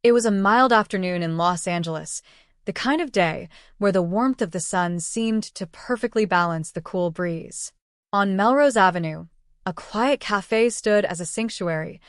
It was a mild afternoon in Los Angeles, the kind of day where the warmth of the sun seemed to perfectly balance the cool breeze. On Melrose Avenue, a quiet cafe stood as a sanctuary,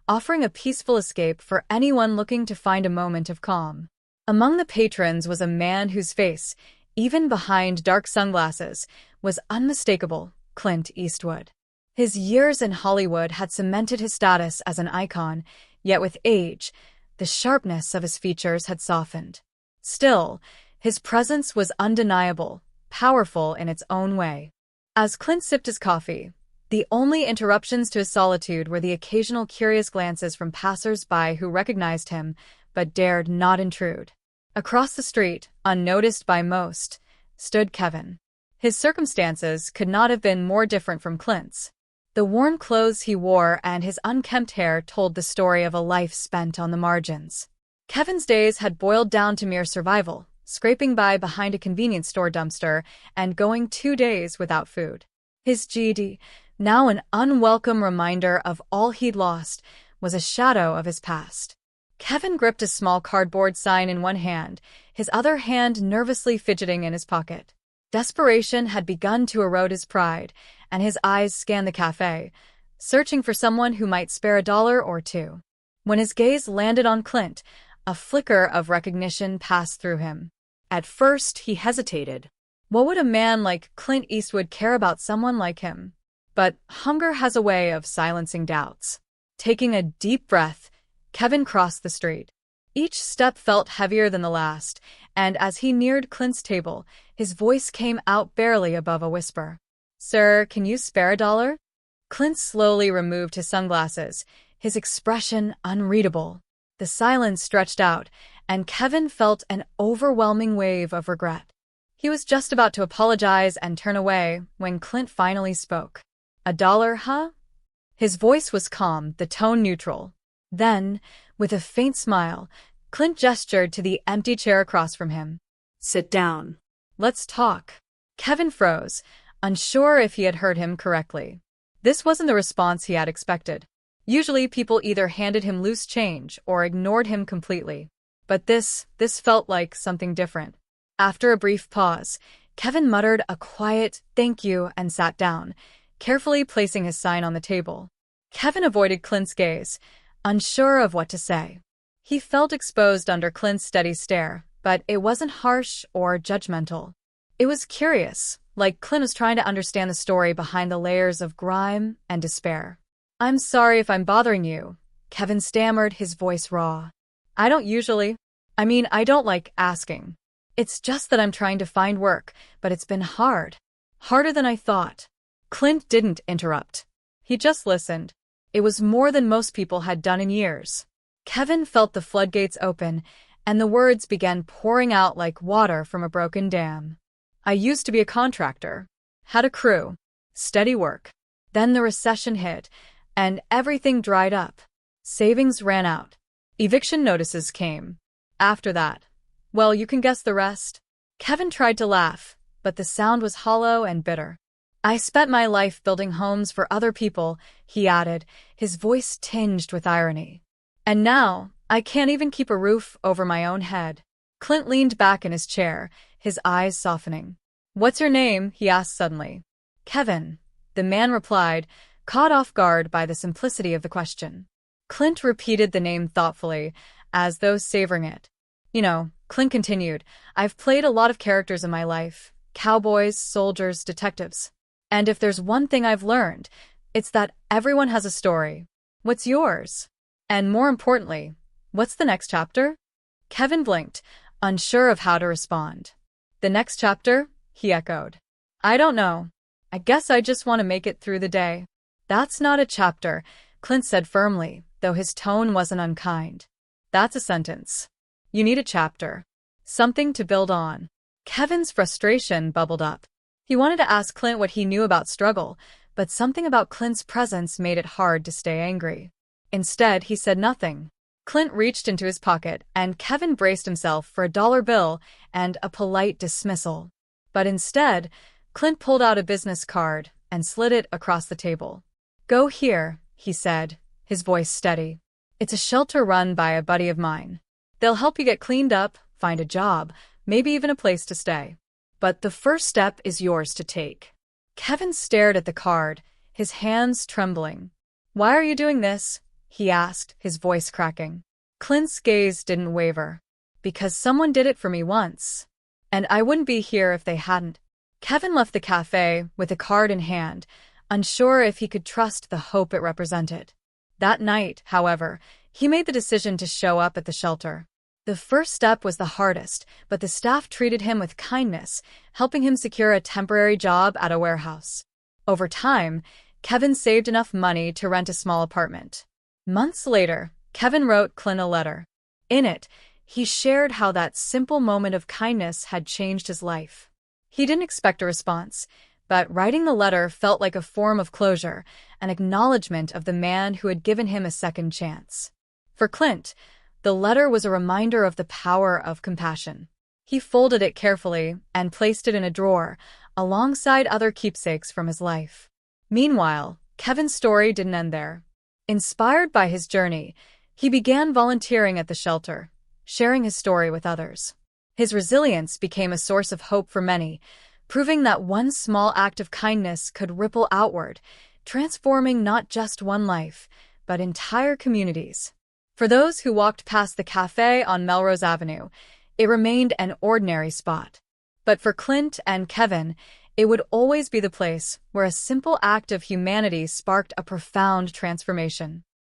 offering a peaceful escape for anyone looking to find a moment of calm. Among the patrons was a man whose face, even behind dark sunglasses, was unmistakable: Clint Eastwood. His years in Hollywood had cemented his status as an icon, yet with age, the sharpness of his features had softened. Still, his presence was undeniable, powerful in its own way. As Clint sipped his coffee, the only interruptions to his solitude were the occasional curious glances from passers-by who recognized him but dared not intrude. Across the street, unnoticed by most, stood Kevin. His circumstances could not have been more different from Clint's. The worn clothes he wore and his unkempt hair told the story of a life spent on the margins. Kevin's days had boiled down to mere survival, scraping by behind a convenience store dumpster and going 2 days without food. His GD, now an unwelcome reminder of all he'd lost, was a shadow of his past. Kevin gripped a small cardboard sign in one hand, his other hand nervously fidgeting in his pocket. Desperation had begun to erode his pride, and his eyes scanned the cafe, searching for someone who might spare $1 or $2. When his gaze landed on Clint, a flicker of recognition passed through him. At first, he hesitated. What would a man like Clint Eastwood care about someone like him? But hunger has a way of silencing doubts. Taking a deep breath, Kevin crossed the street. Each step felt heavier than the last, and as he neared Clint's table, his voice came out barely above a whisper. "Sir, can you spare $1?" Clint slowly removed his sunglasses, his expression unreadable. The silence stretched out, and Kevin felt an overwhelming wave of regret. He was just about to apologize and turn away when Clint finally spoke. $1, huh?" His voice was calm, the tone neutral. Then, with a faint smile, Clint gestured to the empty chair across from him. "Sit down. Let's talk." Kevin froze, unsure if he had heard him correctly. This wasn't the response he had expected. Usually people either handed him loose change or ignored him completely. But this felt like something different. After a brief pause, Kevin muttered a quiet "thank you" and sat down, carefully placing his sign on the table. Kevin avoided Clint's gaze, unsure of what to say. He felt exposed under Clint's steady stare, but it wasn't harsh or judgmental. It was curious, like Clint was trying to understand the story behind the layers of grime and despair. "I'm sorry if I'm bothering you," Kevin stammered, his voice raw. I don't like asking. It's just that I'm trying to find work, but it's been hard. Harder than I thought." Clint didn't interrupt. He just listened. It was more than most people had done in years. Kevin felt the floodgates open, and the words began pouring out like water from a broken dam. "I used to be a contractor. Had a crew. Steady work. Then the recession hit, and everything dried up. Savings ran out. Eviction notices came. After that, well, you can guess the rest." Kevin tried to laugh, but the sound was hollow and bitter. "I spent my life building homes for other people," he added, his voice tinged with irony. "And now, I can't even keep a roof over my own head." Clint leaned back in his chair, his eyes softening. "What's your name?" he asked suddenly. "Kevin," the man replied, caught off guard by the simplicity of the question. Clint repeated the name thoughtfully, as though savoring it. Clint continued, "I've played a lot of characters in my life. Cowboys, soldiers, detectives. And if there's one thing I've learned, it's that everyone has a story. What's yours? And more importantly, what's the next chapter?" Kevin blinked, unsure of how to respond. "The next chapter?" he echoed. "I don't know. I guess I just want to make it through the day." "That's not a chapter," Clint said firmly, though his tone wasn't unkind. "That's a sentence. You need a chapter. Something to build on." Kevin's frustration bubbled up. He wanted to ask Clint what he knew about struggle, but something about Clint's presence made it hard to stay angry. Instead, he said nothing. Clint reached into his pocket, and Kevin braced himself for a $1 bill and a polite dismissal. But instead, Clint pulled out a business card and slid it across the table. "Go here," he said, his voice steady. "It's a shelter run by a buddy of mine. They'll help you get cleaned up, find a job, maybe even a place to stay. But the first step is yours to take. Kevin stared at the card, his hands trembling. "Why are you doing this?" he asked, his voice cracking. Clint's gaze didn't waver. "Because someone did it for me once. And I wouldn't be here if they hadn't." Kevin left the cafe with the card in hand, unsure if he could trust the hope it represented. That night, however, he made the decision to show up at the shelter. The first step was the hardest, but the staff treated him with kindness, helping him secure a temporary job at a warehouse. Over time, Kevin saved enough money to rent a small apartment. Months later, Kevin wrote Clint a letter. In it, he shared how that simple moment of kindness had changed his life. He didn't expect a response, but writing the letter felt like a form of closure, an acknowledgement of the man who had given him a second chance. For Clint, the letter was a reminder of the power of compassion. He folded it carefully and placed it in a drawer, alongside other keepsakes from his life. Meanwhile, Kevin's story didn't end there. Inspired by his journey, he began volunteering at the shelter, sharing his story with others. His resilience became a source of hope for many, proving that one small act of kindness could ripple outward, transforming not just one life, but entire communities. For those who walked past the cafe on Melrose Avenue, it remained an ordinary spot. But for Clint and Kevin, it would always be the place where a simple act of humanity sparked a profound transformation.